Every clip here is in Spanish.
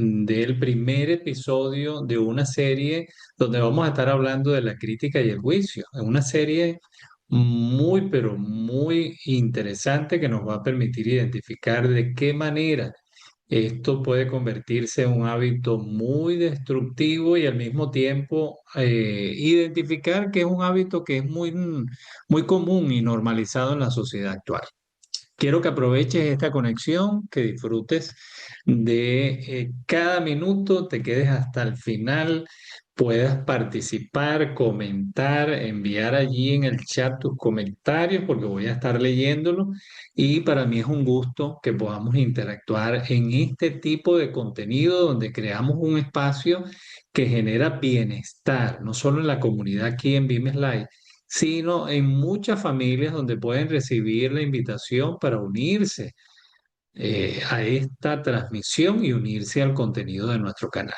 del primer episodio de una serie donde vamos a estar hablando de la crítica y el juicio. Es una serie muy, pero muy interesante que nos va a permitir identificar de qué manera esto puede convertirse en un hábito muy destructivo y al mismo tiempo identificar que es un hábito que es muy común y normalizado en la sociedad actual. Quiero que aproveches esta conexión, que disfrutes de cada minuto, te quedes hasta el final, puedas participar, comentar, enviar allí en el chat tus comentarios, porque voy a estar leyéndolo. Y para mí es un gusto que podamos interactuar en este tipo de contenido donde creamos un espacio que genera bienestar, no solo en la comunidad aquí en Vimes Live, sino en muchas familias donde pueden recibir la invitación para unirse a esta transmisión y unirse al contenido de nuestro canal.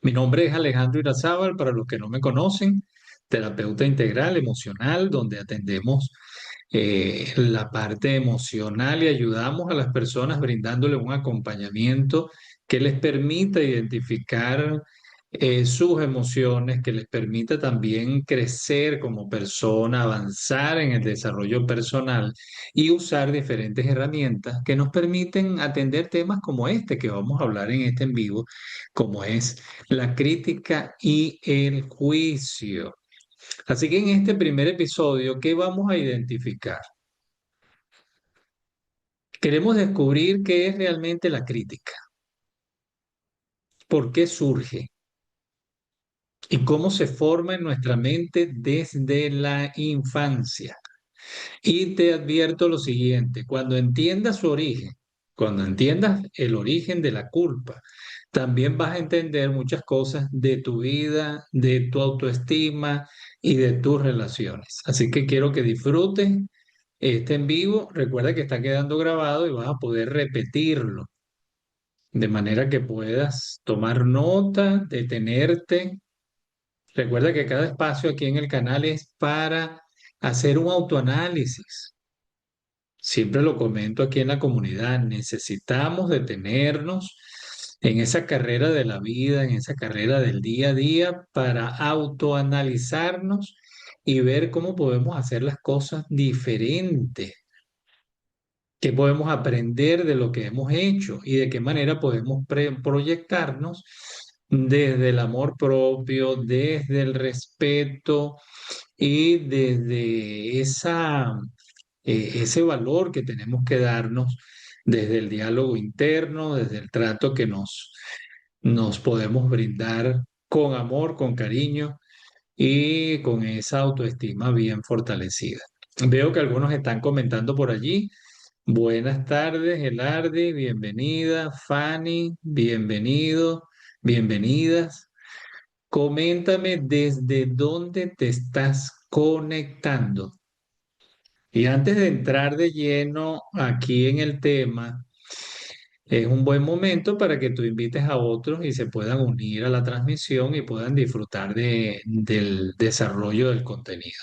Mi nombre es Alejandro Irazábal, para los que no me conocen, terapeuta integral emocional, donde atendemos la parte emocional y ayudamos a las personas brindándole un acompañamiento que les permita identificar sus emociones, que les permita también crecer como persona, avanzar en el desarrollo personal y usar diferentes herramientas que nos permiten atender temas como este que vamos a hablar en este en vivo, como es la crítica y el juicio. Así que en este primer episodio, ¿qué vamos a identificar? Queremos descubrir qué es realmente la crítica, por qué surge y cómo se forma en nuestra mente desde la infancia. Y te advierto lo siguiente, cuando entiendas su origen, cuando entiendas el origen de la culpa, también vas a entender muchas cosas de tu vida, de tu autoestima y de tus relaciones. Así que quiero que disfrutes este en vivo. Recuerda que está quedando grabado y vas a poder repetirlo de manera que puedas tomar nota, detenerte. Recuerda que cada espacio aquí en el canal es para hacer un autoanálisis. Siempre lo comento aquí en la comunidad, necesitamos detenernos en esa carrera de la vida, en esa carrera del día a día, para autoanalizarnos y ver cómo podemos hacer las cosas diferentes, qué podemos aprender de lo que hemos hecho y de qué manera podemos proyectarnos desde el amor propio, desde el respeto y desde ese valor que tenemos que darnos desde el diálogo interno, desde el trato que nos podemos brindar con amor, con cariño y con esa autoestima bien fortalecida. Veo que algunos están comentando por allí. Buenas tardes, Elardi, bienvenida. Fanny, bienvenido, bienvenidas. Coméntame desde dónde te estás conectando. Y antes de entrar de lleno aquí en el tema, es un buen momento para que tú invites a otros y se puedan unir a la transmisión y puedan disfrutar del desarrollo del contenido.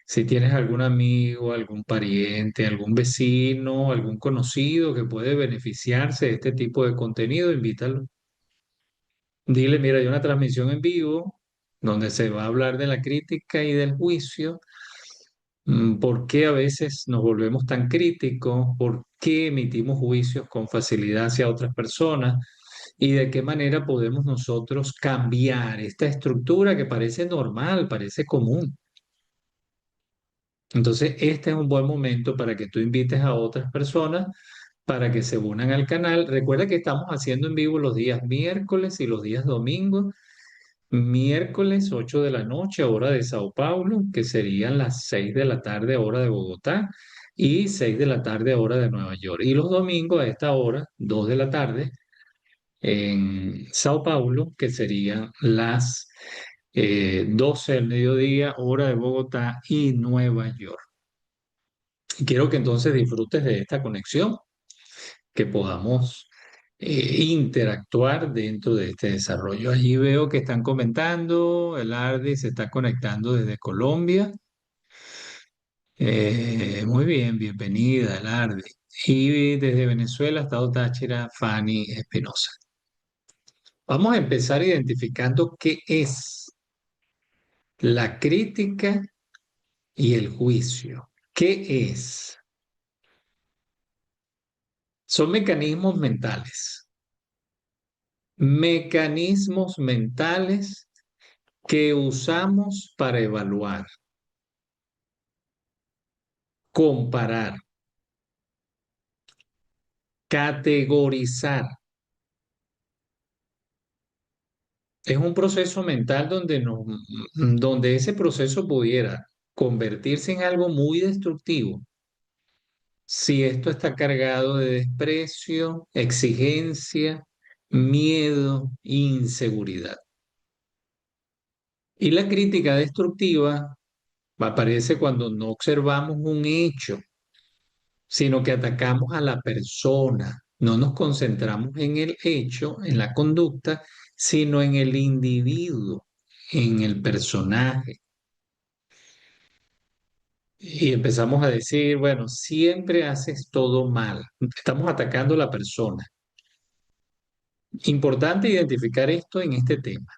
Si tienes algún amigo, algún pariente, algún vecino, algún conocido que puede beneficiarse de este tipo de contenido, invítalo. Dile, mira, hay una transmisión en vivo donde se va a hablar de la crítica y del juicio. ¿Por qué a veces nos volvemos tan críticos? ¿Por qué emitimos juicios con facilidad hacia otras personas? ¿Y de qué manera podemos nosotros cambiar esta estructura que parece normal, parece común? Entonces, este es un buen momento para que tú invites a otras personas para que se unan al canal. Recuerda que estamos haciendo en vivo los días miércoles y los días domingos. Miércoles 8 de la noche, hora de Sao Paulo, que serían las 6 de la tarde, hora de Bogotá, y 6 de la tarde, hora de Nueva York. Y los domingos a esta hora, 2 de la tarde, en Sao Paulo, que serían las 12 del mediodía, hora de Bogotá y Nueva York. Y quiero que entonces disfrutes de esta conexión, que podamos interactuar dentro de este desarrollo. Allí veo que están comentando, el Ardi se está conectando desde Colombia. Muy bien, bienvenida, Lardi. Y desde Venezuela, Estado Táchira, Fanny Espinosa. Vamos a empezar identificando qué es la crítica y el juicio. ¿Qué es? Son mecanismos mentales. Mecanismos mentales que usamos para evaluar, comparar, categorizar. Es un proceso mental donde ese proceso pudiera convertirse en algo muy destructivo si esto está cargado de desprecio, exigencia, miedo, inseguridad. Y la crítica destructiva aparece cuando no observamos un hecho, sino que atacamos a la persona. No nos concentramos en el hecho, en la conducta, sino en el individuo, en el personaje. Y empezamos a decir, bueno, siempre haces todo mal. Estamos atacando a la persona. Importante identificar esto en este tema.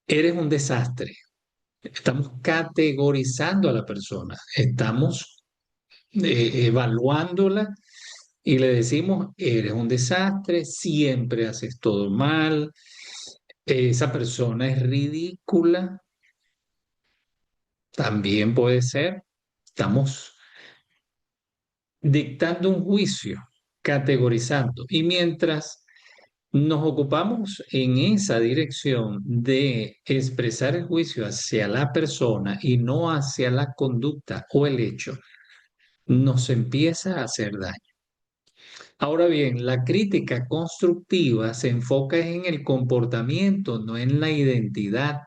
Eres un desastre. Estamos categorizando a la persona. Estamos evaluándola y le decimos, eres un desastre, siempre haces todo mal, esa persona es ridícula, también puede ser. Estamos dictando un juicio, categorizando. Y mientras nos ocupamos en esa dirección de expresar el juicio hacia la persona y no hacia la conducta o el hecho, nos empieza a hacer daño. Ahora bien, la crítica constructiva se enfoca en el comportamiento, no en la identidad,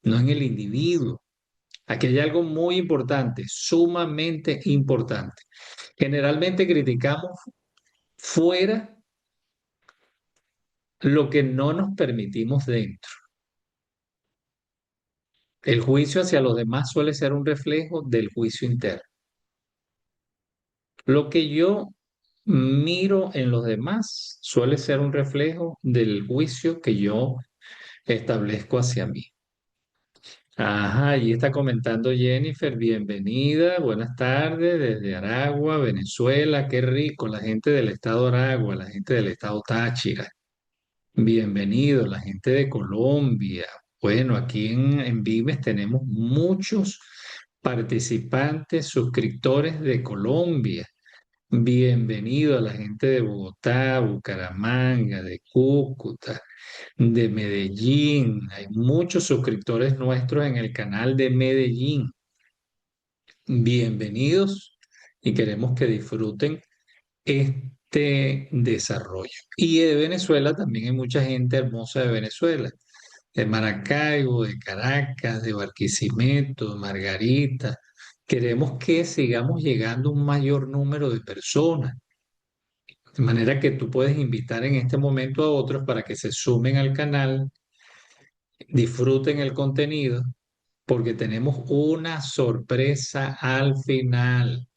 no en el individuo. Aquí hay algo muy importante, sumamente importante. Generalmente criticamos fuera lo que no nos permitimos dentro. El juicio hacia los demás suele ser un reflejo del juicio interno. Lo que yo miro en los demás suele ser un reflejo del juicio que yo establezco hacia mí. Ajá, ahí está comentando Jennifer, bienvenida, buenas tardes desde Aragua, Venezuela, qué rico, la gente del estado Aragua, la gente del estado Táchira, bienvenido, la gente de Colombia. Bueno, aquí en Vives tenemos muchos participantes, suscriptores de Colombia. Bienvenido a la gente de Bogotá, Bucaramanga, de Cúcuta, de Medellín. Hay muchos suscriptores nuestros en el canal de Medellín. Bienvenidos y queremos que disfruten este desarrollo. Y de Venezuela también hay mucha gente hermosa de Venezuela, de Maracaibo, de Caracas, de Barquisimeto, de Margarita. Queremos que sigamos llegando a un mayor número de personas. De manera que tú puedes invitar en este momento a otros para que se sumen al canal, disfruten el contenido, porque tenemos una sorpresa al final.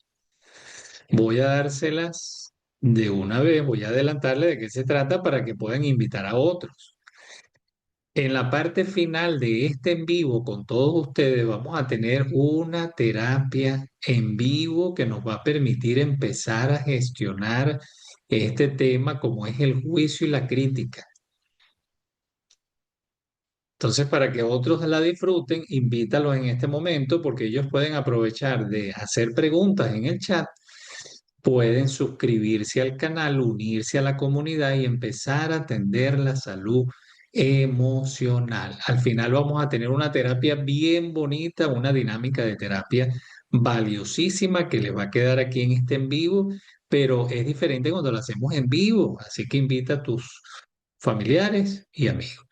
Voy a dárselas de una vez, voy a adelantarle de qué se trata para que puedan invitar a otros. En la parte final de este en vivo con todos ustedes vamos a tener una terapia en vivo que nos va a permitir empezar a gestionar este tema como es el juicio y la crítica. Entonces, para que otros la disfruten, invítalos en este momento porque ellos pueden aprovechar de hacer preguntas en el chat, pueden suscribirse al canal, unirse a la comunidad y empezar a atender la salud emocional. Al final vamos a tener una terapia bien bonita, una dinámica de terapia valiosísima que les va a quedar aquí en este en vivo, pero es diferente cuando lo hacemos en vivo, así que invita a tus familiares y amigos.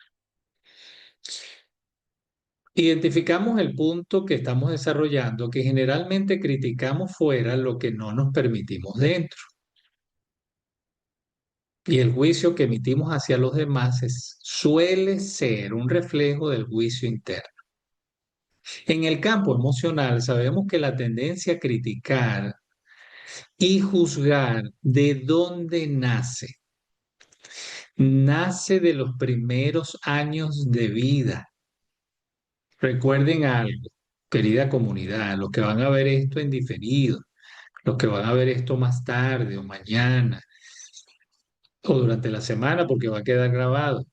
Identificamos el punto que estamos desarrollando, que generalmente criticamos fuera lo que no nos permitimos dentro. Y el juicio que emitimos hacia los demás suele ser un reflejo del juicio interno. En el campo emocional sabemos que la tendencia a criticar y juzgar, ¿de dónde nace? Nace de los primeros años de vida. Recuerden algo, querida comunidad, los que van a ver esto en diferido, los que van a ver esto más tarde o mañana o durante la semana porque va a quedar grabado.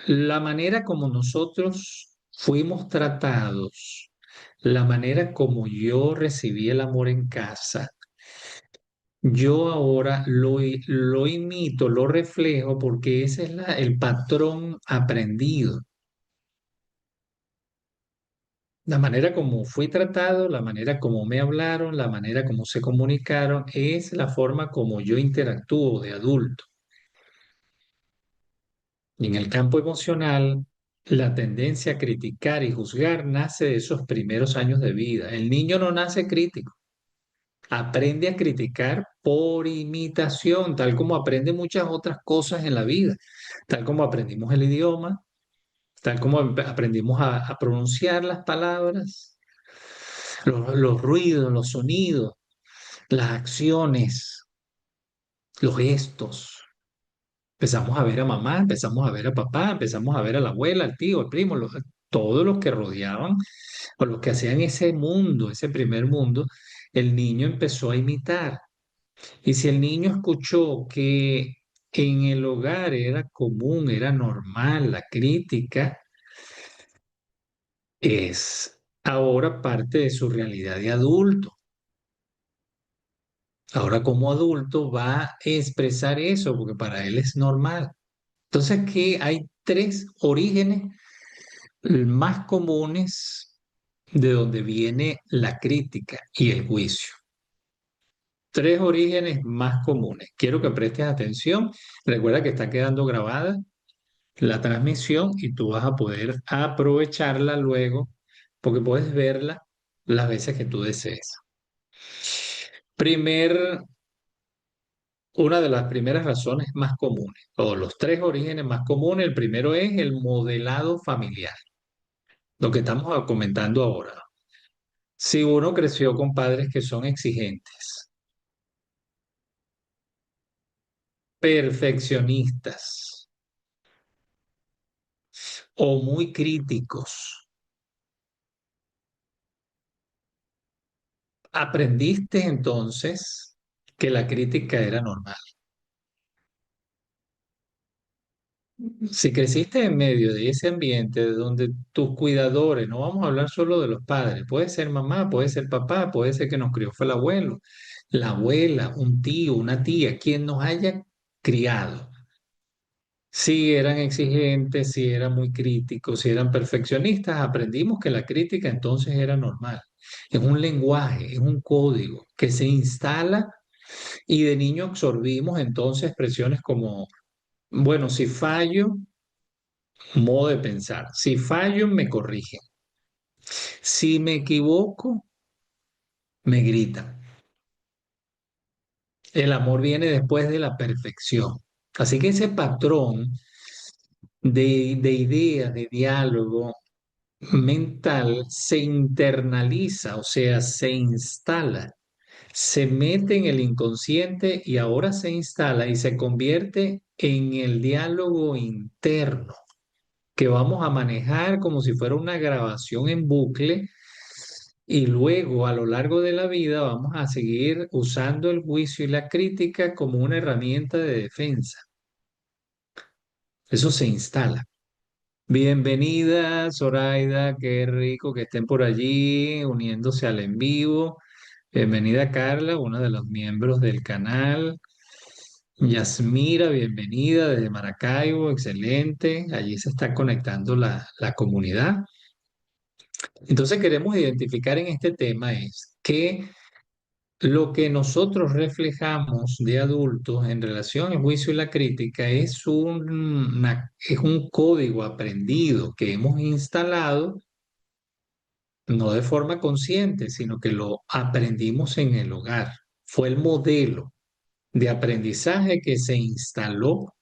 La manera como nosotros fuimos tratados, la manera como yo recibí el amor en casa, yo ahora lo imito, lo reflejo porque ese es el patrón aprendido. La manera como fui tratado, la manera como me hablaron, la manera como se comunicaron, es la forma como yo interactúo de adulto. Y en el campo emocional, la tendencia a criticar y juzgar nace de esos primeros años de vida. El niño no nace crítico, aprende a criticar por imitación, tal como aprende muchas otras cosas en la vida, tal como aprendimos el idioma, tal como aprendimos a pronunciar las palabras, los ruidos, los sonidos, las acciones, los gestos. Empezamos a ver a mamá, empezamos a ver a papá, empezamos a ver a la abuela, al tío, al primo, todos los que rodeaban o los que hacían ese mundo, ese primer mundo, el niño empezó a imitar. Y si el niño escuchó que en el hogar era común, era normal la crítica, es ahora parte de su realidad de adulto. Ahora como adulto va a expresar eso porque para él es normal. Entonces aquí hay tres orígenes más comunes de donde viene la crítica y el juicio. Tres orígenes más comunes. Quiero que prestes atención. Recuerda que está quedando grabada la transmisión y tú vas a poder aprovecharla luego porque puedes verla las veces que tú desees. Primer, una de las primeras razones más comunes, o los tres orígenes más comunes, el primero es el modelado familiar, lo que estamos comentando ahora. Si uno creció con padres que son exigentes, perfeccionistas o muy críticos, aprendiste entonces que la crítica era normal. Si creciste en medio de ese ambiente donde tus cuidadores, no vamos a hablar solo de los padres, puede ser mamá, puede ser papá, puede ser que nos crió fue el abuelo, la abuela, un tío, una tía, quien nos haya criado. Si eran exigentes, si eran muy críticos, si eran perfeccionistas, aprendimos que la crítica entonces era normal. Es un lenguaje, es un código que se instala y de niño absorbimos entonces expresiones como, bueno, si fallo, modo de pensar, si fallo, me corrigen. Si me equivoco, me gritan. El amor viene después de la perfección. Así que ese patrón de ideas, de diálogo, mental se internaliza, o sea, se instala, se mete en el inconsciente y ahora se instala y se convierte en el diálogo interno que vamos a manejar como si fuera una grabación en bucle y luego a lo largo de la vida vamos a seguir usando el juicio y la crítica como una herramienta de defensa. Eso se instala. Bienvenida, Zoraida, qué rico que estén por allí uniéndose al en vivo. Bienvenida, Carla, una de los miembros del canal. Yasmira, bienvenida desde Maracaibo, excelente. Allí se está conectando la comunidad. Entonces queremos identificar en este tema es que lo que nosotros reflejamos de adultos en relación al juicio y la crítica es un código aprendido que hemos instalado, no de forma consciente, sino que lo aprendimos en el hogar. Fue el modelo de aprendizaje que se instaló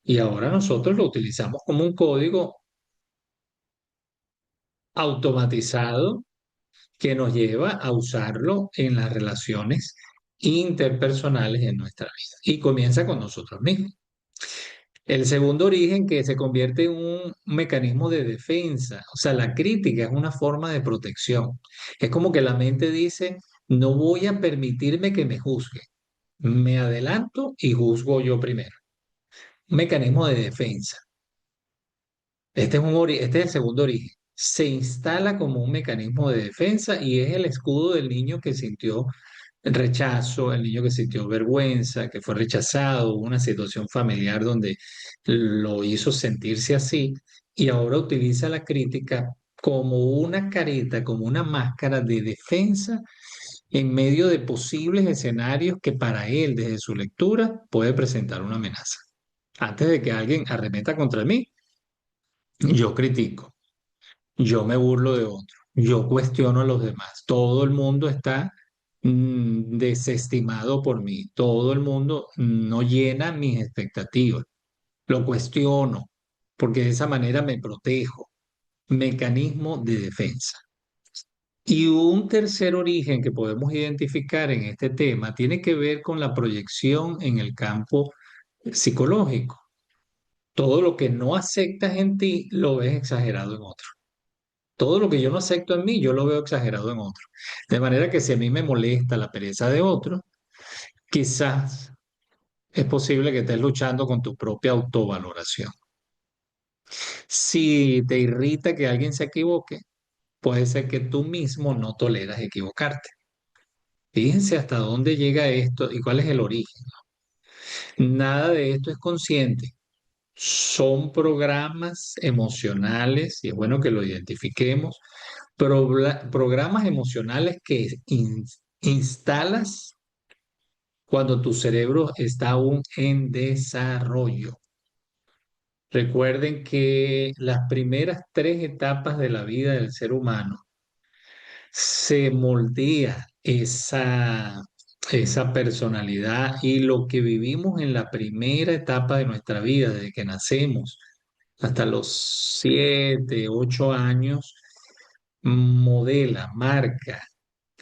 y ahora nosotros lo utilizamos como un código automatizado que nos lleva a usarlo en las relaciones interpersonales en nuestra vida. Y comienza con nosotros mismos. El segundo origen que se convierte en un mecanismo de defensa, o sea, la crítica es una forma de protección. Es como que la mente dice, no voy a permitirme que me juzgue. Me adelanto y juzgo yo primero. Un mecanismo de defensa. Este es el segundo origen. Se instala como un mecanismo de defensa y es el escudo del niño que sintió el rechazo, el niño que sintió vergüenza, que fue rechazado, hubo una situación familiar donde lo hizo sentirse así y ahora utiliza la crítica como una careta, como una máscara de defensa en medio de posibles escenarios que para él, desde su lectura, puede presentar una amenaza. Antes de que alguien arremeta contra mí, yo critico, yo me burlo de otro, yo cuestiono a los demás. Todo el mundo está desestimado por mí. Todo el mundo no llena mis expectativas. Lo cuestiono porque de esa manera me protejo. Mecanismo de defensa. Y un tercer origen que podemos identificar en este tema tiene que ver con la proyección en el campo psicológico. Todo lo que no aceptas en ti lo ves exagerado en otro. Todo lo que yo no acepto en mí, yo lo veo exagerado en otro. De manera que si a mí me molesta la pereza de otro, quizás es posible que estés luchando con tu propia autovaloración. Si te irrita que alguien se equivoque, puede ser que tú mismo no toleras equivocarte. Fíjense hasta dónde llega esto y cuál es el origen. Nada de esto es consciente. Son programas emocionales, y es bueno que lo identifiquemos, programas emocionales que instalas cuando tu cerebro está aún en desarrollo. Recuerden que las primeras tres etapas de la vida del ser humano se moldea esa personalidad y lo que vivimos en la primera etapa de nuestra vida, desde que nacemos hasta los 7, 8 años, modela, marca,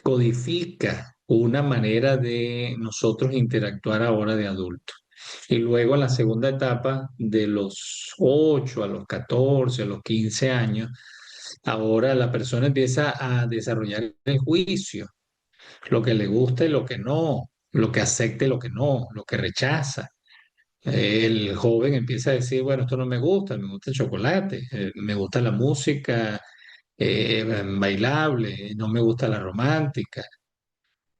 codifica una manera de nosotros interactuar ahora de adultos. Y luego en la segunda etapa, de los 8 a los 14, a los 15 años, ahora la persona empieza a desarrollar el juicio, lo que le gusta y lo que no, lo que acepta y lo que no, lo que rechaza. El joven empieza a decir, bueno, esto no me gusta el chocolate, me gusta la música bailable, no me gusta la romántica.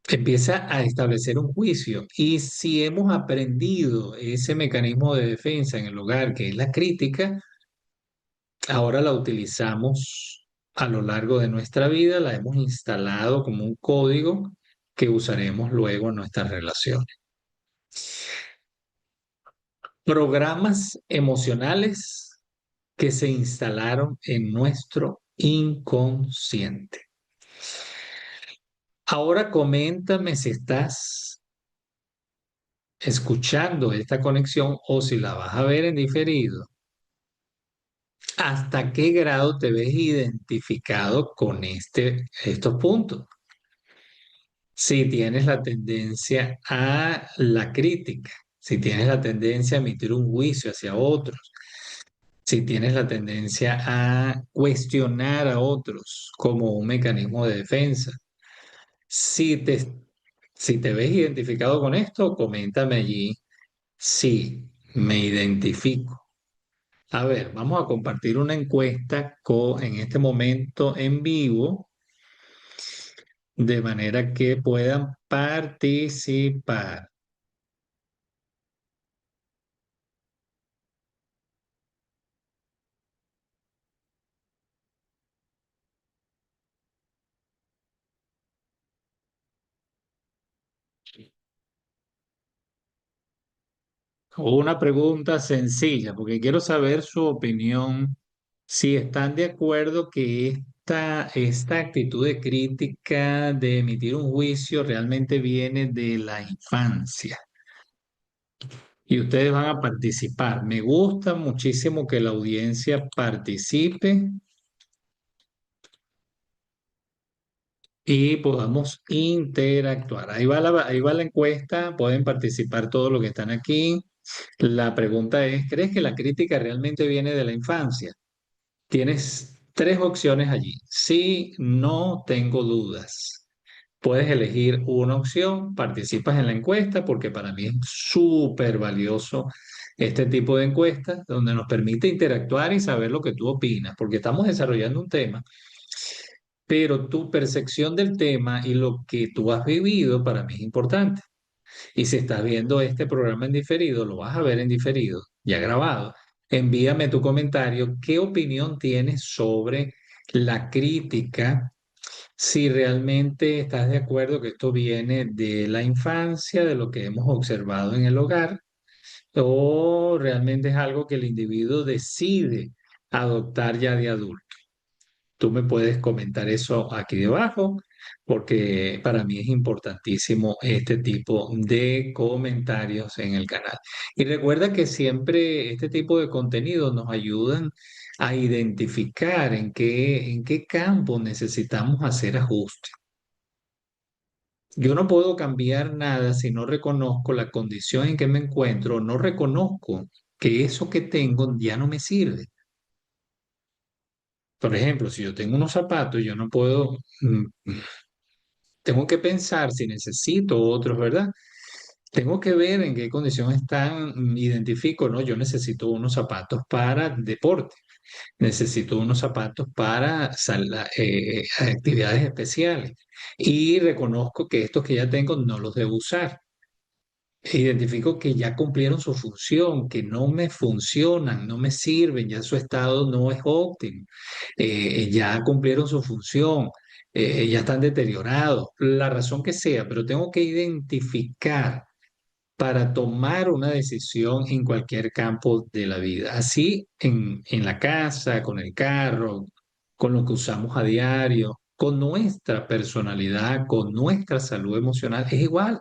Empieza a establecer un juicio y si hemos aprendido ese mecanismo de defensa en el hogar, que es la crítica, ahora la utilizamos a lo largo de nuestra vida, la hemos instalado como un código que usaremos luego en nuestras relaciones. Programas emocionales que se instalaron en nuestro inconsciente. Ahora coméntame si estás escuchando esta conexión o si la vas a ver en diferido. ¿Hasta qué grado te ves identificado con estos puntos? Si tienes la tendencia a la crítica, si tienes la tendencia a emitir un juicio hacia otros, si tienes la tendencia a cuestionar a otros como un mecanismo de defensa. Si te, si te ves identificado con esto, coméntame allí. Sí, me identifico. A ver, vamos a compartir una encuesta en este momento en vivo, de manera que puedan participar. Una pregunta sencilla, porque quiero saber su opinión, si están de acuerdo que esta actitud de crítica, de emitir un juicio, realmente viene de la infancia. Y ustedes van a participar. Me gusta muchísimo que la audiencia participe. y podamos interactuar. Ahí va la encuesta, pueden participar todos los que están aquí. La pregunta es, ¿crees que la crítica realmente viene de la infancia? Tienes tres opciones allí. Sí, no tengo dudas. Puedes elegir una opción, participas en la encuesta, porque para mí es súper valioso este tipo de encuestas, donde nos permite interactuar y saber lo que tú opinas, porque estamos desarrollando un tema, pero tu percepción del tema y lo que tú has vivido para mí es importante. Y si estás viendo este programa en diferido, lo vas a ver en diferido, ya grabado. Envíame tu comentario, qué opinión tienes sobre la crítica, si realmente estás de acuerdo que esto viene de la infancia, de lo que hemos observado en el hogar, o realmente es algo que el individuo decide adoptar ya de adulto. Tú me puedes comentar eso aquí debajo, porque para mí es importantísimo este tipo de comentarios en el canal. Y recuerda que siempre este tipo de contenidos nos ayudan a identificar en qué campo necesitamos hacer ajustes. Yo no puedo cambiar nada si no reconozco la condición en que me encuentro, no reconozco que eso que tengo ya no me sirve. Por ejemplo, si yo tengo unos zapatos, yo no puedo, tengo que pensar si necesito otros, ¿verdad? Tengo que ver en qué condición están, identifico, ¿no? Yo necesito unos zapatos para deporte, necesito unos zapatos para actividades especiales y reconozco que estos que ya tengo no los debo usar. Identifico que ya cumplieron su función, que no me funcionan, no me sirven, ya su estado no es óptimo, ya cumplieron su función, ya están deteriorados, la razón que sea, pero tengo que identificar para tomar una decisión en cualquier campo de la vida. Así en la casa, con el carro, con lo que usamos a diario, con nuestra personalidad, con nuestra salud emocional, es igual.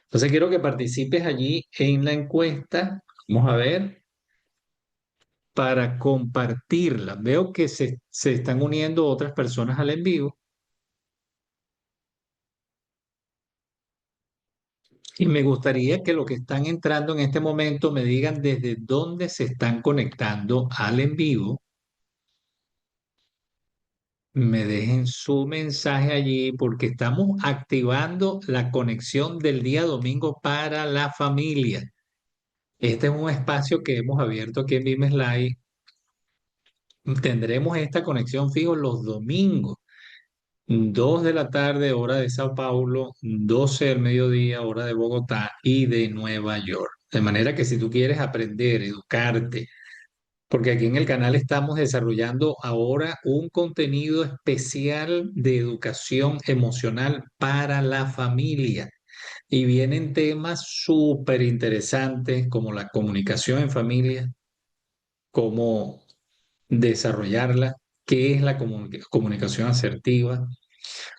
Entonces quiero que participes allí en la encuesta. Vamos a ver, para compartirla. Veo que se están uniendo otras personas al en vivo y me gustaría que los que están entrando en este momento me digan desde dónde se están conectando al en vivo. Me dejen su mensaje allí porque estamos activando la conexión del día domingo para la familia. Este es un espacio que hemos abierto aquí en Vimes Live. Tendremos esta conexión fijo los domingos, 2 de la tarde, hora de Sao Paulo, 12 del mediodía, hora de Bogotá y de Nueva York. De manera que si tú quieres aprender, educarte, porque aquí en el canal estamos desarrollando ahora un contenido especial de educación emocional para la familia. Y vienen temas súper interesantes como la comunicación en familia, cómo desarrollarla, qué es la comunicación asertiva,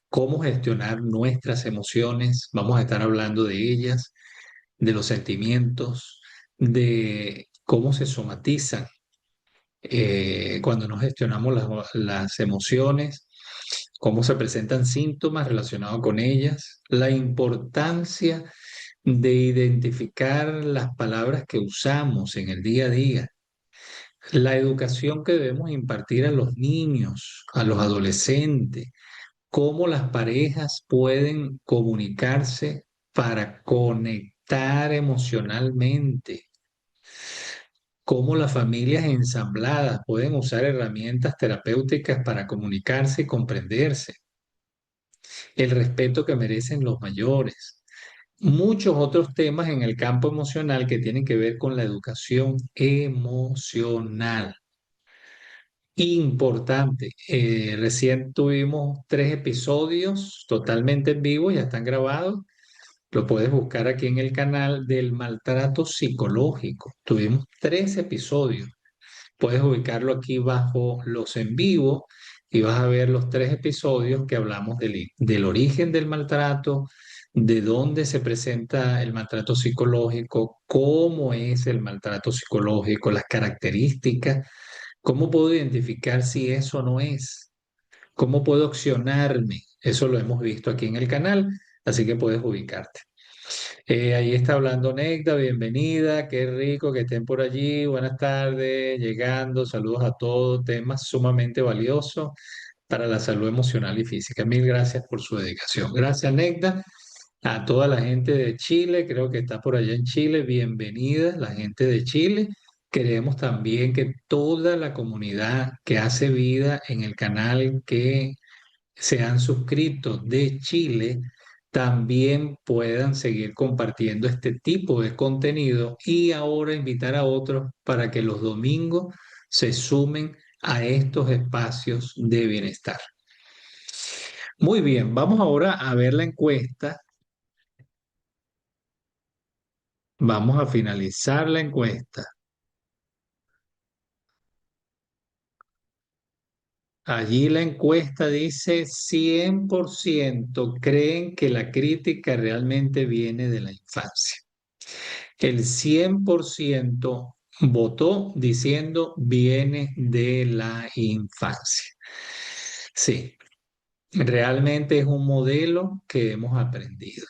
cómo gestionar nuestras emociones. Vamos a estar hablando de ellas, de los sentimientos, de cómo se somatizan cuando no gestionamos las emociones, cómo se presentan síntomas relacionados con ellas, la importancia de identificar las palabras que usamos en el día a día, la educación que debemos impartir a los niños, a los adolescentes, cómo las parejas pueden comunicarse para conectar emocionalmente, cómo las familias ensambladas pueden usar herramientas terapéuticas para comunicarse y comprenderse, el respeto que merecen los mayores. Muchos otros temas en el campo emocional que tienen que ver con la educación emocional. Importante. Recién tuvimos 3 episodios totalmente en vivo, ya están grabados. Lo puedes buscar aquí en el canal del maltrato psicológico. Tuvimos 3 episodios. Puedes ubicarlo aquí bajo los en vivo y vas a ver los 3 episodios que hablamos del origen del maltrato, de dónde se presenta el maltrato psicológico, cómo es el maltrato psicológico, las características, cómo puedo identificar si eso no es. ¿Cómo puedo accionarme? Eso lo hemos visto aquí en el canal, así que puedes ubicarte. Ahí está hablando Necda, bienvenida, qué rico que estén por allí, buenas tardes, llegando, saludos a todos, temas sumamente valiosos para la salud emocional y física. Mil gracias por su dedicación. Gracias, Necda. A toda la gente de Chile, creo que está por allá en Chile, bienvenida la gente de Chile. Queremos también que toda la comunidad que hace vida en el canal, que se han suscrito de Chile, también puedan seguir compartiendo este tipo de contenido y ahora invitar a otros para que los domingos se sumen a estos espacios de bienestar. Muy bien, vamos ahora a ver la encuesta. Vamos a finalizar la encuesta. Allí la encuesta dice 100% creen que la crítica realmente viene de la infancia. El 100% votó diciendo viene de la infancia. Sí, realmente es un modelo que hemos aprendido.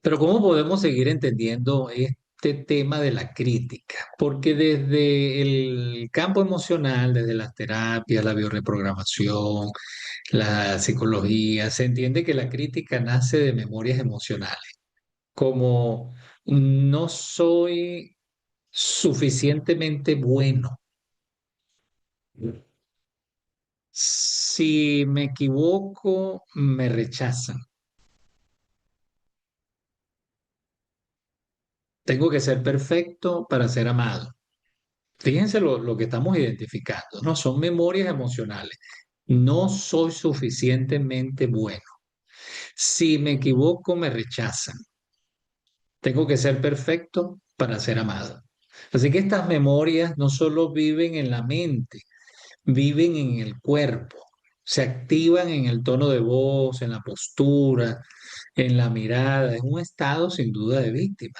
Pero ¿cómo podemos seguir entendiendo este tema de la crítica? Porque desde el campo emocional, desde las terapias, la bioreprogramación, la psicología, se entiende que la crítica nace de memorias emocionales, como no soy suficientemente bueno. Si me equivoco, me rechazan. Tengo que ser perfecto para ser amado. Fíjense lo que estamos identificando, ¿no? Son memorias emocionales. No soy suficientemente bueno. Si me equivoco, me rechazan. Tengo que ser perfecto para ser amado. Así que estas memorias no solo viven en la mente, viven en el cuerpo. Se activan en el tono de voz, en la postura, en la mirada. Es un estado sin duda de víctima,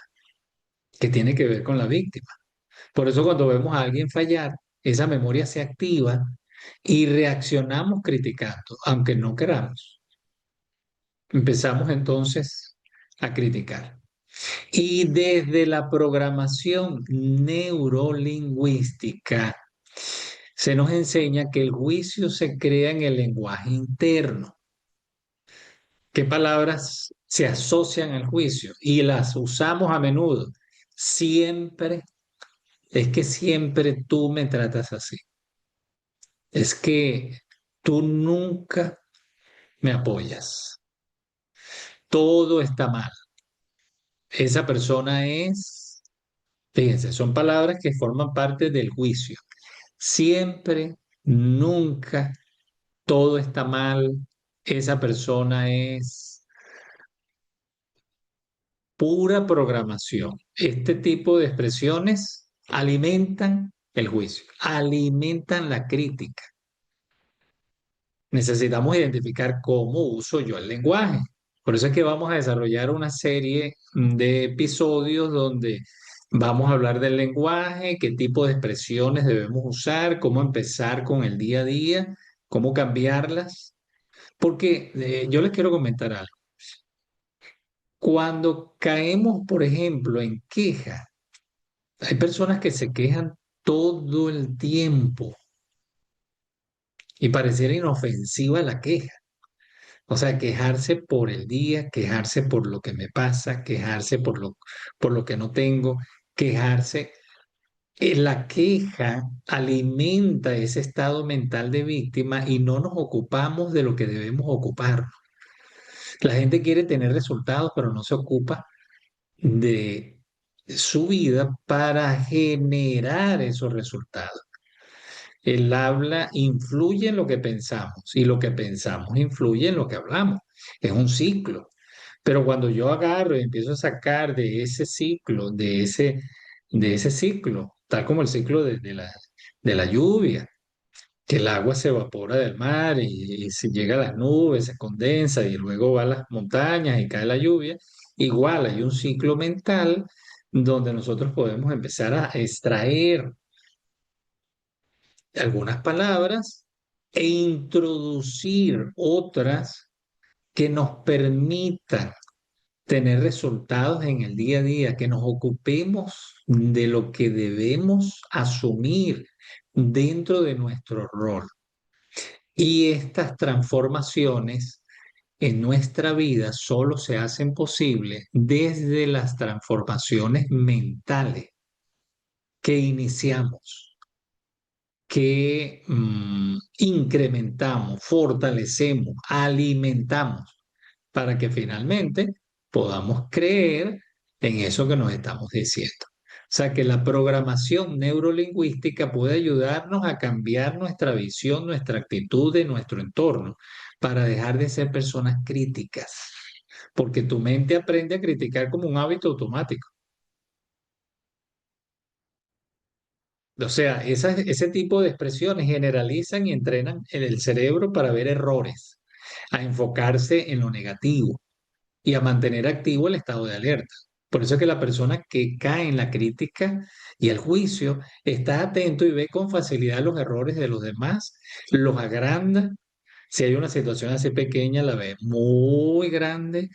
que tiene que ver con la víctima. Por eso cuando vemos a alguien fallar, esa memoria se activa y reaccionamos criticando, aunque no queramos. Empezamos entonces a criticar. Y desde la programación neurolingüística se nos enseña que el juicio se crea en el lenguaje interno. ¿Qué palabras se asocian al juicio? Y las usamos a menudo. Siempre, es que siempre tú me tratas así. Es que tú nunca me apoyas. Todo está mal. Esa persona es, fíjense, son palabras que forman parte del juicio. Siempre, nunca, todo está mal. Esa persona es pura programación. Este tipo de expresiones alimentan el juicio, alimentan la crítica. Necesitamos identificar cómo uso yo el lenguaje. Por eso es que vamos a desarrollar una serie de episodios donde vamos a hablar del lenguaje, qué tipo de expresiones debemos usar, cómo empezar con el día a día, cómo cambiarlas. Porque yo les quiero comentar algo. Cuando caemos, por ejemplo, en queja, hay personas que se quejan todo el tiempo y pareciera inofensiva la queja. O sea, quejarse por el día, quejarse por lo que me pasa, quejarse por lo que no tengo, quejarse. La queja alimenta ese estado mental de víctima y no nos ocupamos de lo que debemos ocupar. La gente quiere tener resultados, pero no se ocupa de su vida para generar esos resultados. El habla influye en lo que pensamos y lo que pensamos influye en lo que hablamos. Es un ciclo. Pero cuando yo agarro y empiezo a sacar de ese ciclo, de ese ciclo, tal como el ciclo de la lluvia, que el agua se evapora del mar y se llega a las nubes, se condensa y luego va a las montañas y cae la lluvia, igual hay un ciclo mental donde nosotros podemos empezar a extraer algunas palabras e introducir otras que nos permitan tener resultados en el día a día, que nos ocupemos de lo que debemos asumir dentro de nuestro rol. Y estas transformaciones en nuestra vida solo se hacen posibles desde las transformaciones mentales que iniciamos, que incrementamos, fortalecemos, alimentamos, para que finalmente podamos creer en eso que nos estamos diciendo. O sea, que la programación neurolingüística puede ayudarnos a cambiar nuestra visión, nuestra actitud de nuestro entorno, para dejar de ser personas críticas, porque tu mente aprende a criticar como un hábito automático. O sea, ese tipo de expresiones generalizan y entrenan el cerebro para ver errores, a enfocarse en lo negativo y a mantener activo el estado de alerta. Por eso es que la persona que cae en la crítica y el juicio está atento y ve con facilidad los errores de los demás, los agranda. Si hay una situación así pequeña, la ve muy grande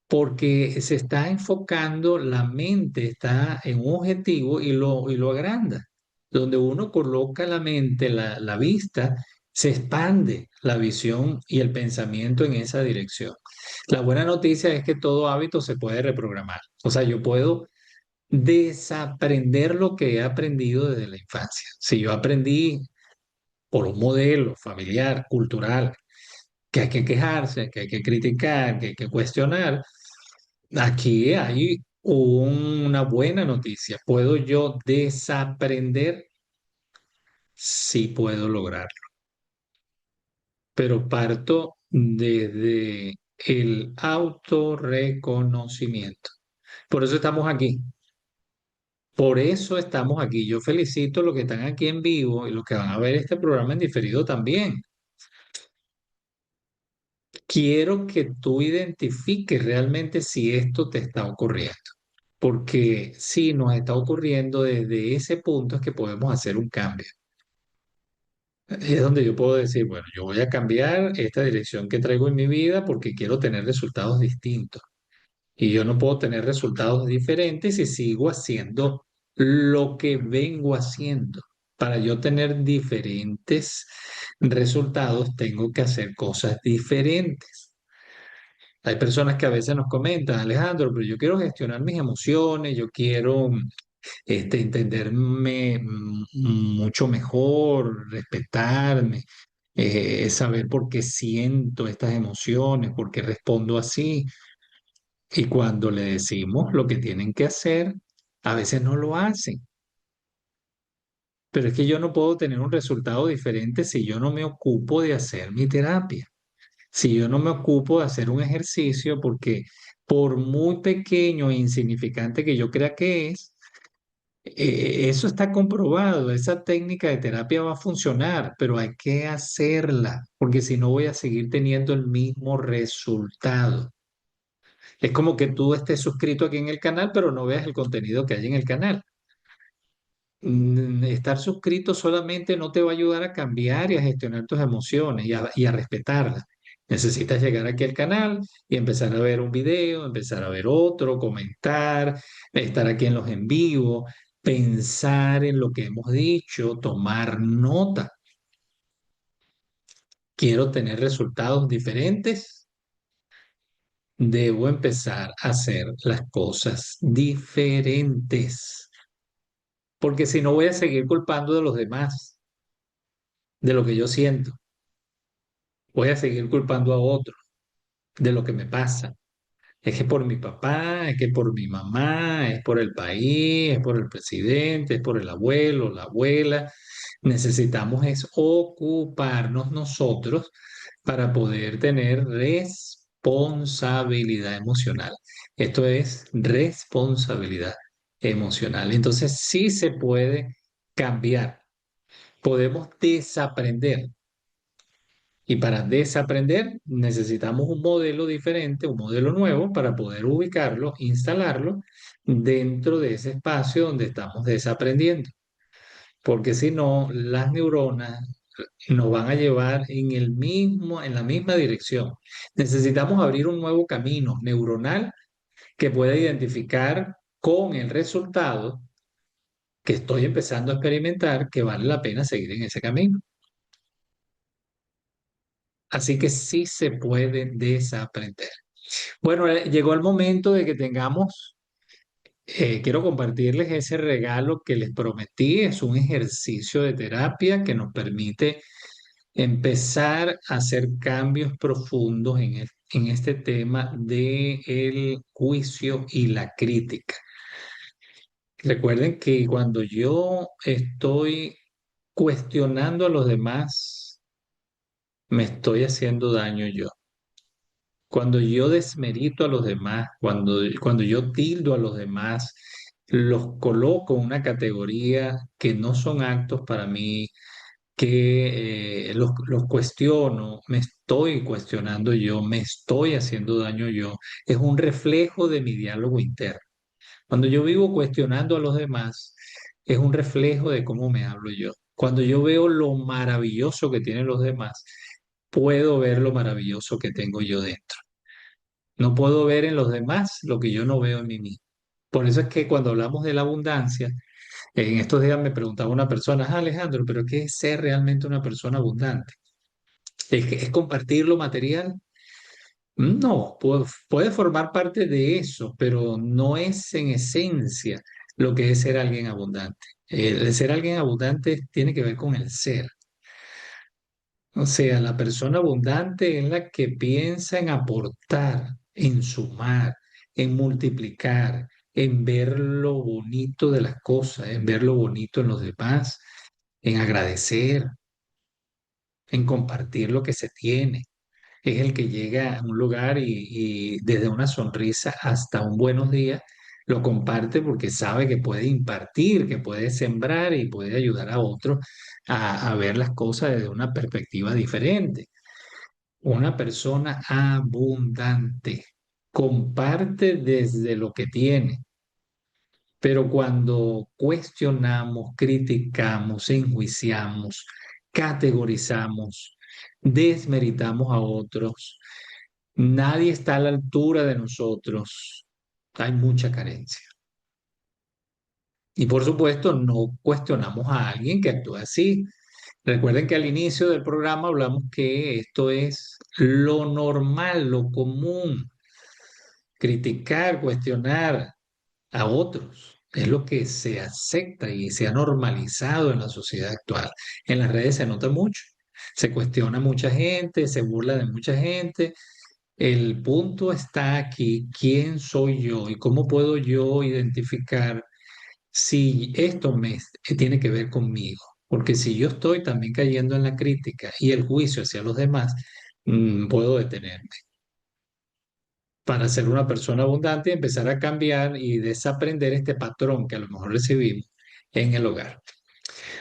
porque se está enfocando, la mente está en un objetivo y lo agranda. Donde uno coloca la mente, la vista, se expande la visión y el pensamiento en esa dirección. La buena noticia es que todo hábito se puede reprogramar. O sea, yo puedo desaprender lo que he aprendido desde la infancia. Si yo aprendí por un modelo familiar, cultural, que hay que quejarse, que hay que criticar, que hay que cuestionar, aquí hay una buena noticia. ¿Puedo yo desaprender? Sí puedo lograrlo, pero parto desde el autorreconocimiento. Por eso estamos aquí. Por eso estamos aquí. Yo felicito a los que están aquí en vivo y los que van a ver este programa en diferido también. Quiero que tú identifiques realmente si esto te está ocurriendo. Porque si nos está ocurriendo desde ese punto es que podemos hacer un cambio. Es donde yo puedo decir, bueno, yo voy a cambiar esta dirección que traigo en mi vida porque quiero tener resultados distintos. Y yo no puedo tener resultados diferentes si sigo haciendo lo que vengo haciendo. Para yo tener diferentes resultados, tengo que hacer cosas diferentes. Hay personas que a veces nos comentan, Alejandro, pero yo quiero gestionar mis emociones, yo quiero entenderme mucho mejor, respetarme, saber por qué siento estas emociones, por qué respondo así. Y cuando le decimos lo que tienen que hacer, a veces no lo hacen. Pero es que yo no puedo tener un resultado diferente si yo no me ocupo de hacer mi terapia, si yo no me ocupo de hacer un ejercicio, porque por muy pequeño e insignificante que yo crea que es, eso está comprobado, esa técnica de terapia va a funcionar, pero hay que hacerla, porque si no voy a seguir teniendo el mismo resultado. Es como que tú estés suscrito aquí en el canal, pero no veas el contenido que hay en el canal. Estar suscrito solamente no te va a ayudar a cambiar y a gestionar tus emociones y a respetarlas. Necesitas llegar aquí al canal y empezar a ver un video, empezar a ver otro, comentar, estar aquí en los en vivo, pensar en lo que hemos dicho, tomar nota. Quiero tener resultados diferentes. Debo empezar a hacer las cosas diferentes, porque si no voy a seguir culpando de los demás, de lo que yo siento. Voy a seguir culpando a otros de lo que me pasa. Es que por mi papá, es que por mi mamá, es por el país, es por el presidente, es por el abuelo, la abuela. Necesitamos es ocuparnos nosotros para poder tener responsabilidad emocional. Esto es responsabilidad emocional. Entonces sí se puede cambiar. Podemos desaprender. Y para desaprender necesitamos un modelo diferente, un modelo nuevo para poder ubicarlo, instalarlo dentro de ese espacio donde estamos desaprendiendo. porque si no, las neuronas nos van a llevar en la misma dirección. Necesitamos abrir un nuevo camino neuronal que pueda identificar con el resultado que estoy empezando a experimentar que vale la pena seguir en ese camino. Así que sí se puede desaprender. Bueno, llegó el momento de que tengamos, quiero compartirles ese regalo que les prometí. Es un ejercicio de terapia que nos permite empezar a hacer cambios profundos en este tema de el juicio y la crítica. Recuerden que cuando yo estoy cuestionando a los demás, me estoy haciendo daño yo. Cuando yo desmerito a los demás, cuando yo tildo a los demás, los coloco en una categoría que no son actos para mí, que los cuestiono, me estoy cuestionando yo, me estoy haciendo daño yo, es un reflejo de mi diálogo interno. Cuando yo vivo cuestionando a los demás, es un reflejo de cómo me hablo yo. Cuando yo veo lo maravilloso que tienen los demás, puedo ver lo maravilloso que tengo yo dentro. No puedo ver en los demás lo que yo no veo en mí mismo. Por eso es que cuando hablamos de la abundancia, en estos días me preguntaba una persona: "Ah, Alejandro, pero ¿qué es ser realmente una persona abundante? ¿Es compartir lo material?" No, puede formar parte de eso, pero no es en esencia lo que es ser alguien abundante. El ser alguien abundante tiene que ver con el ser. O sea, la persona abundante es la que piensa en aportar, en sumar, en multiplicar, en ver lo bonito de las cosas, en ver lo bonito en los demás, en agradecer, en compartir lo que se tiene. Es el que llega a un lugar y desde una sonrisa hasta un buenos días lo comparte porque sabe que puede impartir, que puede sembrar y puede ayudar a otros a ver las cosas desde una perspectiva diferente. Una persona abundante comparte desde lo que tiene, pero cuando cuestionamos, criticamos, enjuiciamos, categorizamos, desmeritamos a otros, nadie está a la altura de nosotros, hay mucha carencia. Y por supuesto, no cuestionamos a alguien que actúa así. Recuerden que al inicio del programa hablamos que esto es lo normal, lo común. Criticar, cuestionar a otros es lo que se acepta y se ha normalizado en la sociedad actual. En las redes se nota mucho. Se cuestiona a mucha gente, se burla de mucha gente. El punto está aquí: ¿quién soy yo y cómo puedo yo identificar si esto tiene que ver conmigo? Porque si yo estoy también cayendo en la crítica y el juicio hacia los demás, puedo detenerme para ser una persona abundante y empezar a cambiar y desaprender este patrón que a lo mejor recibimos en el hogar.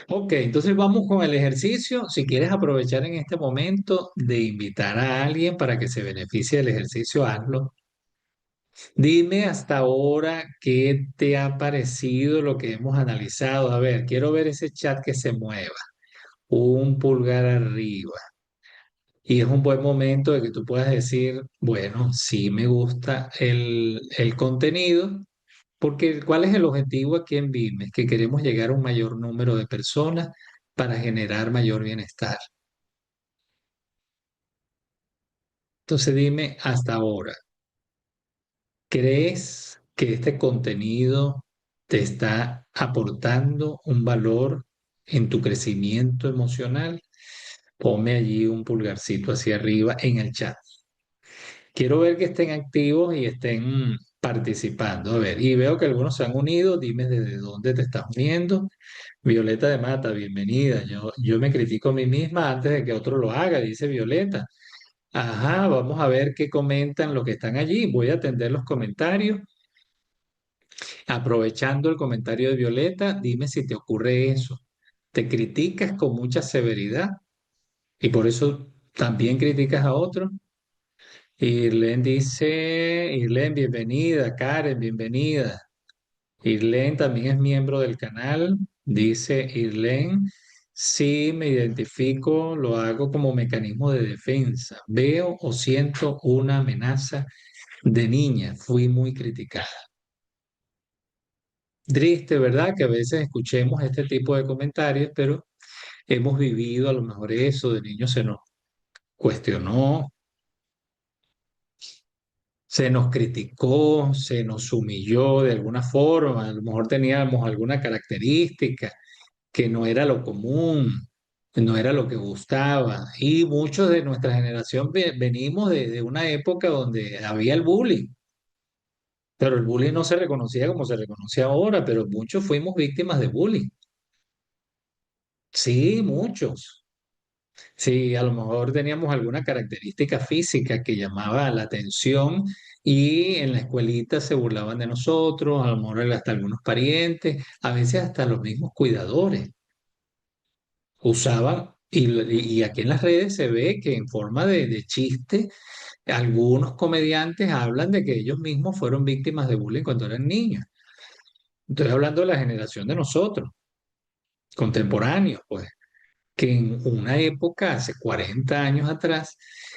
Ok, entonces vamos con el ejercicio. Si quieres aprovechar en este momento de invitar a alguien para que se beneficie del ejercicio, hazlo. Dime hasta ahora qué te ha parecido lo que hemos analizado. A ver, quiero ver ese chat que se mueva. Un pulgar arriba. Y es un buen momento de que tú puedas decir, bueno, sí me gusta el contenido, porque ¿cuál es el objetivo aquí en BIM? Es que queremos llegar a un mayor número de personas para generar mayor bienestar. Entonces dime hasta ahora, ¿crees que este contenido te está aportando un valor en tu crecimiento emocional? Ponme allí un pulgarcito hacia arriba en el chat. Quiero ver que estén activos y estén participando. A ver, y veo que algunos se han unido. Dime desde dónde te estás uniendo. Violeta de Mata, bienvenida. Yo me critico a mí misma antes de que otro lo haga, dice Violeta. Ajá, vamos a ver qué comentan los que están allí. Voy a atender los comentarios. Aprovechando el comentario de Violeta, dime si te ocurre eso. ¿Te criticas con mucha severidad y por eso también criticas a otros? Irlen dice, Irlen, bienvenida, Karen, bienvenida. Irlen también es miembro del canal. Dice Irene, sí me identifico, lo hago como mecanismo de defensa. Veo o siento una amenaza de niña. Fui muy criticada. Triste, ¿verdad? Que a veces escuchemos este tipo de comentarios, pero hemos vivido a lo mejor eso, de niños se nos cuestionó, se nos criticó, se nos humilló de alguna forma, a lo mejor teníamos alguna característica que no era lo común, no era lo que gustaba. Y muchos de nuestra generación venimos de una época donde había el bullying, pero el bullying no se reconocía como se reconoce ahora, pero muchos fuimos víctimas de bullying. Sí, muchos. Sí, a lo mejor teníamos alguna característica física que llamaba la atención y en la escuelita se burlaban de nosotros, a lo mejor hasta algunos parientes, a veces hasta los mismos cuidadores usaban, y aquí en las redes se ve que en forma de chiste, algunos comediantes hablan de que ellos mismos fueron víctimas de bullying cuando eran niños. Estoy hablando de la generación de nosotros, contemporáneos, pues, que en una época, hace 40 años atrás,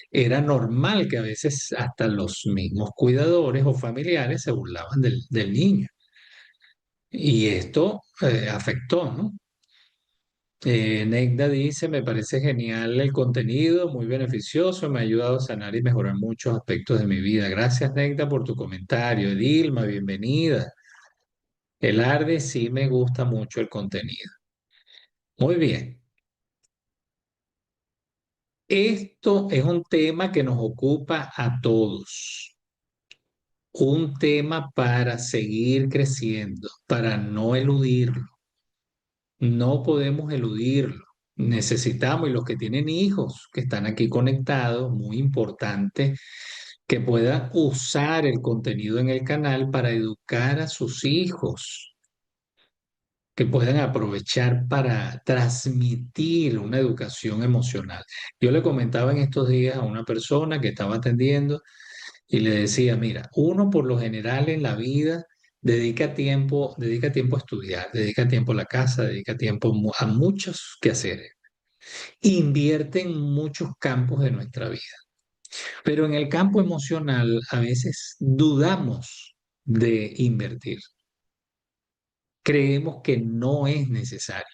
era normal que a veces hasta los mismos cuidadores o familiares se burlaban del niño. Y esto afectó, ¿no? Negda dice, me parece genial el contenido, muy beneficioso, me ha ayudado a sanar y mejorar muchos aspectos de mi vida. Gracias, Negda, por tu comentario. Edilma, bienvenida. El Arde sí me gusta mucho el contenido. Muy bien. Esto es un tema que nos ocupa a todos. Un tema para seguir creciendo, para no eludirlo. No podemos eludirlo. Necesitamos, y los que tienen hijos que están aquí conectados, muy importante, que puedan usar el contenido en el canal para educar a sus hijos, que puedan aprovechar para transmitir una educación emocional. Yo le comentaba en estos días a una persona que estaba atendiendo y le decía, mira, uno por lo general en la vida dedica tiempo a estudiar, dedica tiempo a la casa, dedica tiempo a muchos quehaceres. Invierte en muchos campos de nuestra vida. Pero en el campo emocional a veces dudamos de invertir. Creemos que no es necesario.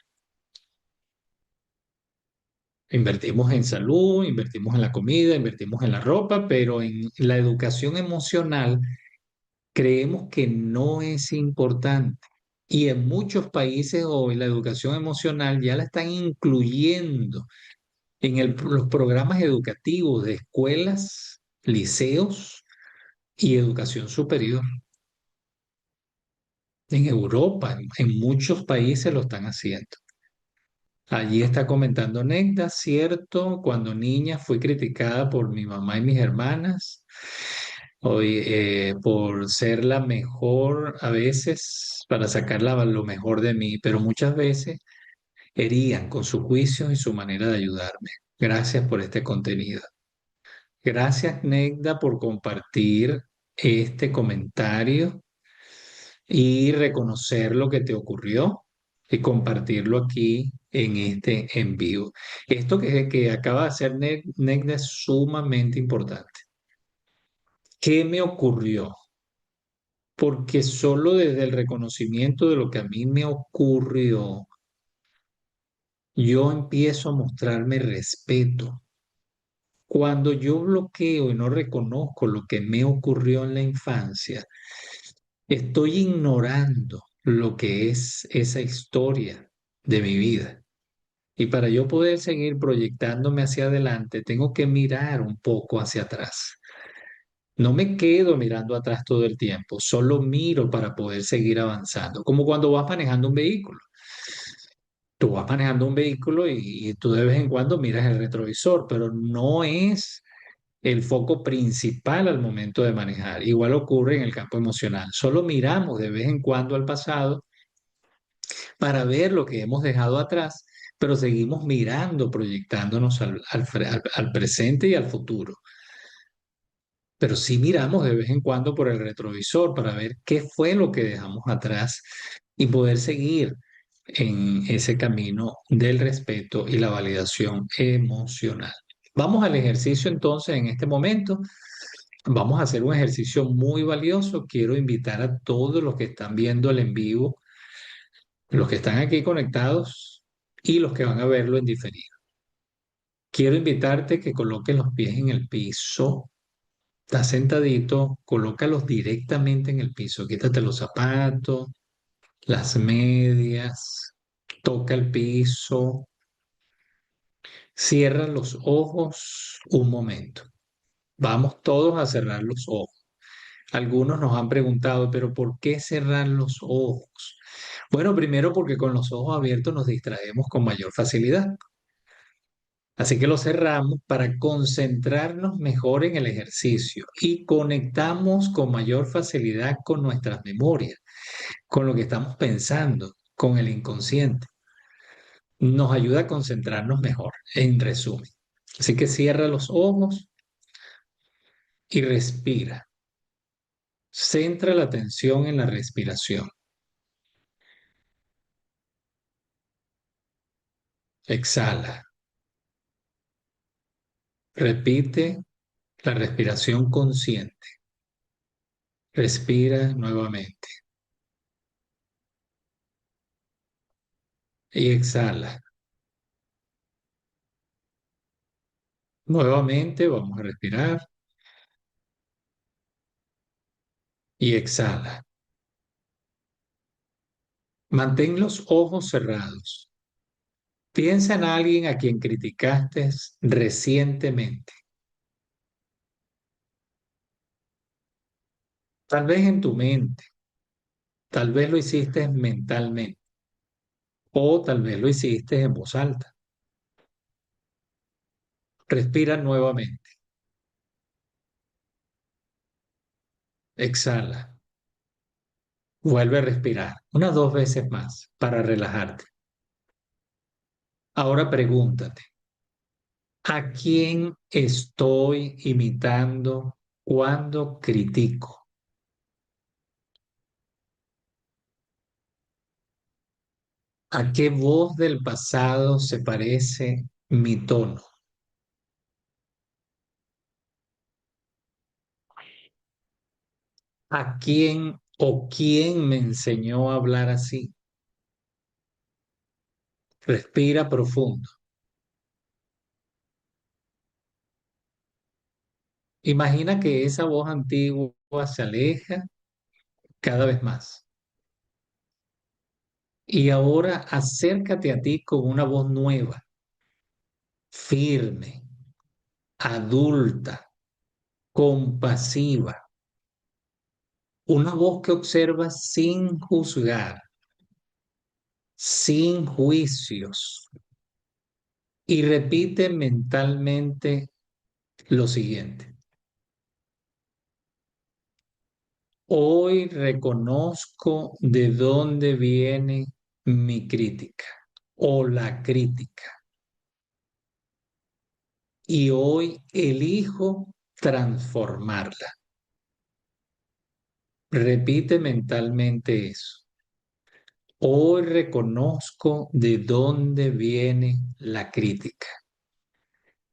Invertimos en salud, invertimos en la comida, invertimos en la ropa, pero en la educación emocional creemos que no es importante. Y en muchos países hoy la educación emocional ya la están incluyendo en los programas educativos de escuelas, liceos y educación superior. En Europa, en muchos países lo están haciendo. Allí está comentando Negda, cierto, cuando niña fui criticada por mi mamá y mis hermanas, hoy, por ser la mejor a veces, para sacar lo mejor de mí, pero muchas veces herían con su juicio y su manera de ayudarme. Gracias por este contenido. Gracias, Negda, por compartir este comentario y reconocer lo que te ocurrió y compartirlo aquí en este en vivo. Esto que acaba de hacer Negda es sumamente importante. ¿Qué me ocurrió? Porque solo desde el reconocimiento de lo que a mí me ocurrió, yo empiezo a mostrarme respeto. Cuando yo bloqueo y no reconozco lo que me ocurrió en la infancia, estoy ignorando lo que es esa historia de mi vida. Y para yo poder seguir proyectándome hacia adelante, tengo que mirar un poco hacia atrás. No me quedo mirando atrás todo el tiempo, solo miro para poder seguir avanzando, como cuando vas manejando un vehículo. Tú vas manejando un vehículo y tú de vez en cuando miras el retrovisor, pero no es el foco principal al momento de manejar. Igual ocurre en el campo emocional. Solo miramos de vez en cuando al pasado para ver lo que hemos dejado atrás, pero seguimos mirando, proyectándonos al presente y al futuro. Pero sí miramos de vez en cuando por el retrovisor para ver qué fue lo que dejamos atrás y poder seguir. en ese camino del respeto y la validación emocional. Vamos al ejercicio entonces en este momento. Vamos a hacer un ejercicio muy valioso. Quiero invitar a todos los que están viendo el en vivo, los que están aquí conectados y los que van a verlo en diferido. Quiero invitarte que coloques los pies en el piso. Estás sentadito, colócalos directamente en el piso. Quítate los zapatos, las medias, toca el piso. Cierra los ojos un momento. Vamos todos a cerrar los ojos. Algunos nos han preguntado, pero ¿por qué cerrar los ojos? Bueno, primero porque con los ojos abiertos nos distraemos con mayor facilidad. Así que los cerramos para concentrarnos mejor en el ejercicio y conectamos con mayor facilidad con nuestras memorias, con lo que estamos pensando, con el inconsciente. Nos ayuda a concentrarnos mejor, en resumen. Así que cierra los ojos y respira. Centra la atención en la respiración. Exhala. Repite la respiración consciente. Respira nuevamente y exhala. Nuevamente vamos a respirar y exhala. Mantén los ojos cerrados. Piensa en alguien a quien criticaste recientemente. Tal vez en tu mente, tal vez lo hiciste mentalmente o tal vez lo hiciste en voz alta. Respira nuevamente. Exhala. Vuelve a respirar unas 2 veces más para relajarte. Ahora pregúntate, ¿a quién estoy imitando cuando critico? ¿A qué voz del pasado se parece mi tono? ¿A quién o quién me enseñó a hablar así? Respira profundo. Imagina que esa voz antigua se aleja cada vez más. Y ahora acércate a ti con una voz nueva, firme, adulta, compasiva. Una voz que observa sin juzgar, sin juicios. Y repite mentalmente lo siguiente. Hoy reconozco de dónde viene mi crítica o la crítica. Y hoy elijo transformarla. Repite mentalmente eso. Hoy reconozco de dónde viene la crítica.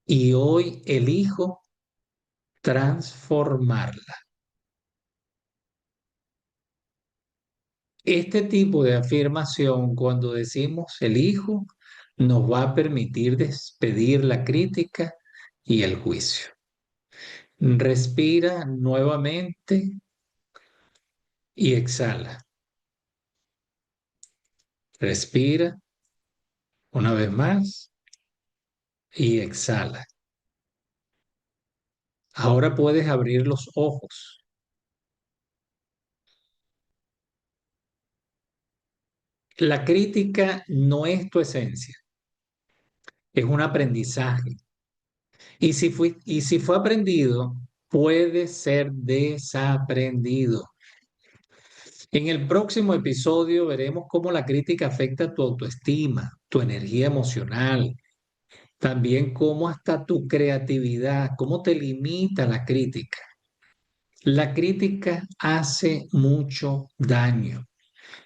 Y hoy elijo transformarla. Este tipo de afirmación, cuando decimos elijo, nos va a permitir despedir la crítica y el juicio. Respira nuevamente y exhala. Respira una vez más y exhala. Ahora puedes abrir los ojos. La crítica no es tu esencia, es un aprendizaje. Y si fue aprendido, puede ser desaprendido. En el próximo episodio veremos cómo la crítica afecta tu autoestima, tu energía emocional, también cómo hasta tu creatividad, cómo te limita la crítica. La crítica hace mucho daño.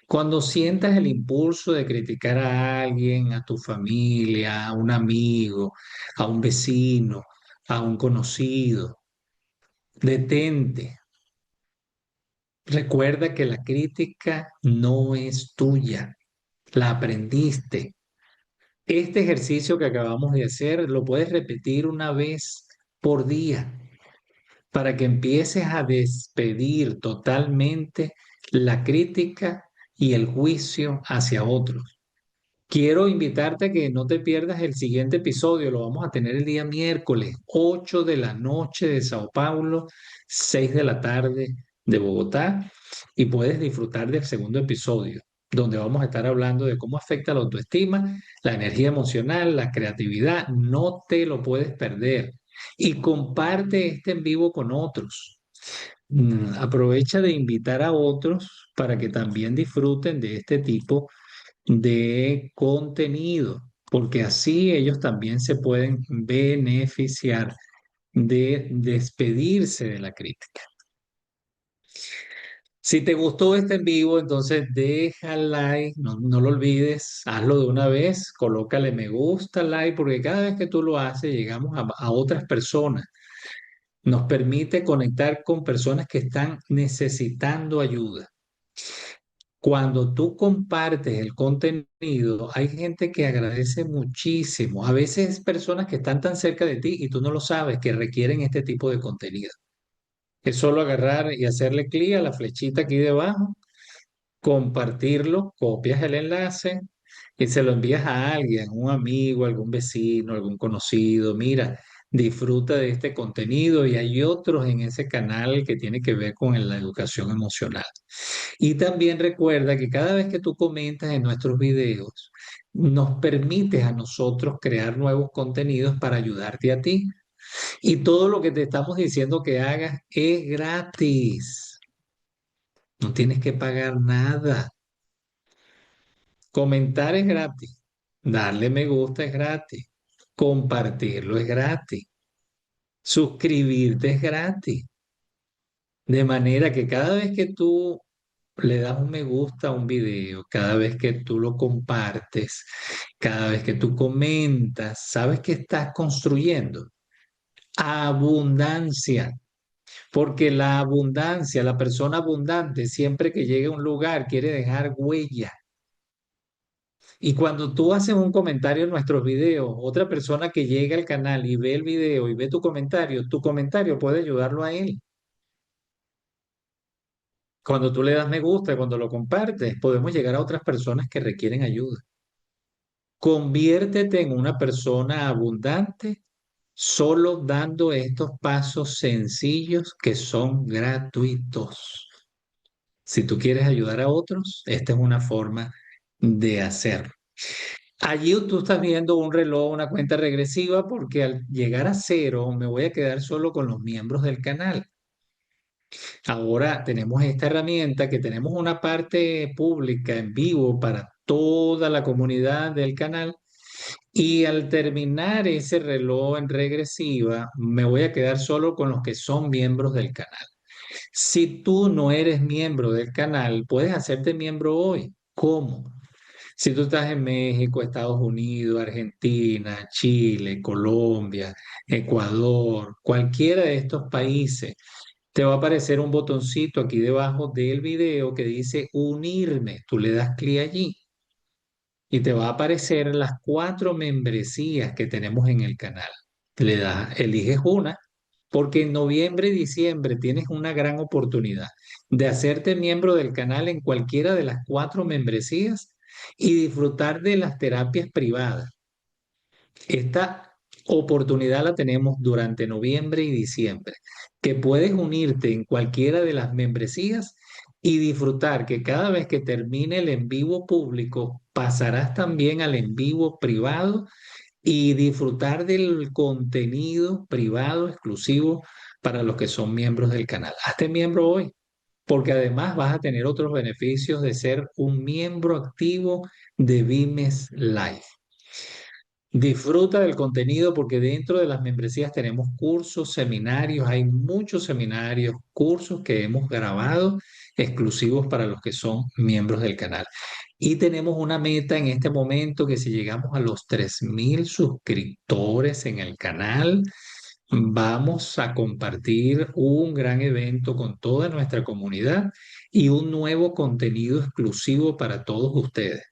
Cuando sientas el impulso de criticar a alguien, a tu familia, a un amigo, a un vecino, a un conocido, detente. Recuerda que la crítica no es tuya, la aprendiste. Este ejercicio que acabamos de hacer lo puedes repetir una vez por día para que empieces a despedir totalmente la crítica y el juicio hacia otros. Quiero invitarte a que no te pierdas el siguiente episodio. Lo vamos a tener el día miércoles, 8 de la noche de Sao Paulo, 6 de la tarde de Bogotá. Y puedes disfrutar del segundo episodio, donde vamos a estar hablando de cómo afecta la autoestima, la energía emocional, la creatividad. No te lo puedes perder. Y comparte este en vivo con otros. Aprovecha de invitar a otros para que también disfruten de este tipo de contenido, porque así ellos también se pueden beneficiar de despedirse de la crítica. Si te gustó este en vivo, entonces deja like, no lo olvides, hazlo de una vez, colócale me gusta, like, porque cada vez que tú lo haces llegamos a otras personas. Nos permite conectar con personas que están necesitando ayuda. Cuando tú compartes el contenido, hay gente que agradece muchísimo. A veces personas que están tan cerca de ti y tú no lo sabes, que requieren este tipo de contenido. Es solo agarrar y hacerle clic a la flechita aquí debajo, compartirlo, copias el enlace y se lo envías a alguien, un amigo, algún vecino, algún conocido. Mira, disfruta de este contenido y hay otros en ese canal que tiene que ver con la educación emocional. Y también recuerda que cada vez que tú comentas en nuestros videos, nos permites a nosotros crear nuevos contenidos para ayudarte a ti. Y todo lo que te estamos diciendo que hagas es gratis. No tienes que pagar nada. Comentar es gratis. Darle me gusta es gratis. Compartirlo es gratis. Suscribirte es gratis. De manera que cada vez que tú le das un me gusta a un video, cada vez que tú lo compartes, cada vez que tú comentas, ¿sabes qué estás construyendo? Abundancia. Porque la abundancia, la persona abundante, siempre que llega a un lugar quiere dejar huella. Y cuando tú haces un comentario en nuestros videos, otra persona que llega al canal y ve el video y ve tu comentario puede ayudarlo a él. Cuando tú le das me gusta, cuando lo compartes, podemos llegar a otras personas que requieren ayuda. Conviértete en una persona abundante solo dando estos pasos sencillos que son gratuitos. Si tú quieres ayudar a otros, esta es una forma de hacerlo. Allí tú estás viendo un reloj, una cuenta regresiva, porque al llegar a cero me voy a quedar solo con los miembros del canal. Ahora tenemos esta herramienta que tenemos una parte pública en vivo para toda la comunidad del canal y al terminar ese reloj en regresiva me voy a quedar solo con los que son miembros del canal. Si tú no eres miembro del canal, puedes hacerte miembro hoy. ¿Cómo? Si tú estás en México, Estados Unidos, Argentina, Chile, Colombia, Ecuador, cualquiera de estos países, te va a aparecer un botoncito aquí debajo del video que dice unirme. Tú le das clic allí y te va a aparecer las 4 membresías que tenemos en el canal. Le das, eliges una, porque en noviembre y diciembre tienes una gran oportunidad de hacerte miembro del canal en cualquiera de las 4 membresías y disfrutar de las terapias privadas. Esta oportunidad la tenemos durante noviembre y diciembre, que puedes unirte en cualquiera de las membresías y disfrutar que cada vez que termine el en vivo público, pasarás también al en vivo privado y disfrutar del contenido privado exclusivo para los que son miembros del canal. Hazte miembro hoy, porque además vas a tener otros beneficios de ser un miembro activo de Vimes Live. Disfruta del contenido porque dentro de las membresías tenemos cursos, seminarios, hay muchos seminarios, cursos que hemos grabado exclusivos para los que son miembros del canal. Y tenemos una meta en este momento que si llegamos a los 3.000 suscriptores en el canal, vamos a compartir un gran evento con toda nuestra comunidad y un nuevo contenido exclusivo para todos ustedes.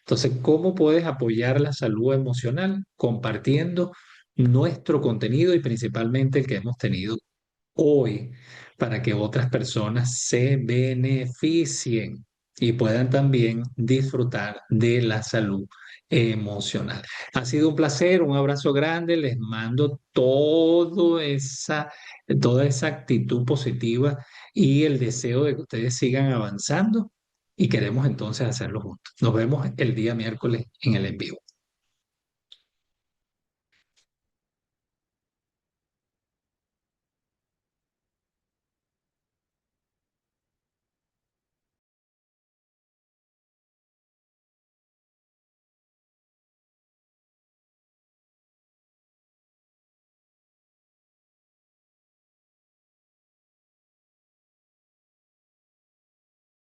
Entonces, ¿cómo puedes apoyar la salud emocional? Compartiendo nuestro contenido y principalmente el que hemos tenido hoy para que otras personas se beneficien y puedan también disfrutar de la salud emocional. Ha sido un placer, un abrazo grande, les mando toda esa actitud positiva y el deseo de que ustedes sigan avanzando y queremos entonces hacerlo juntos. Nos vemos el día miércoles en el en vivo.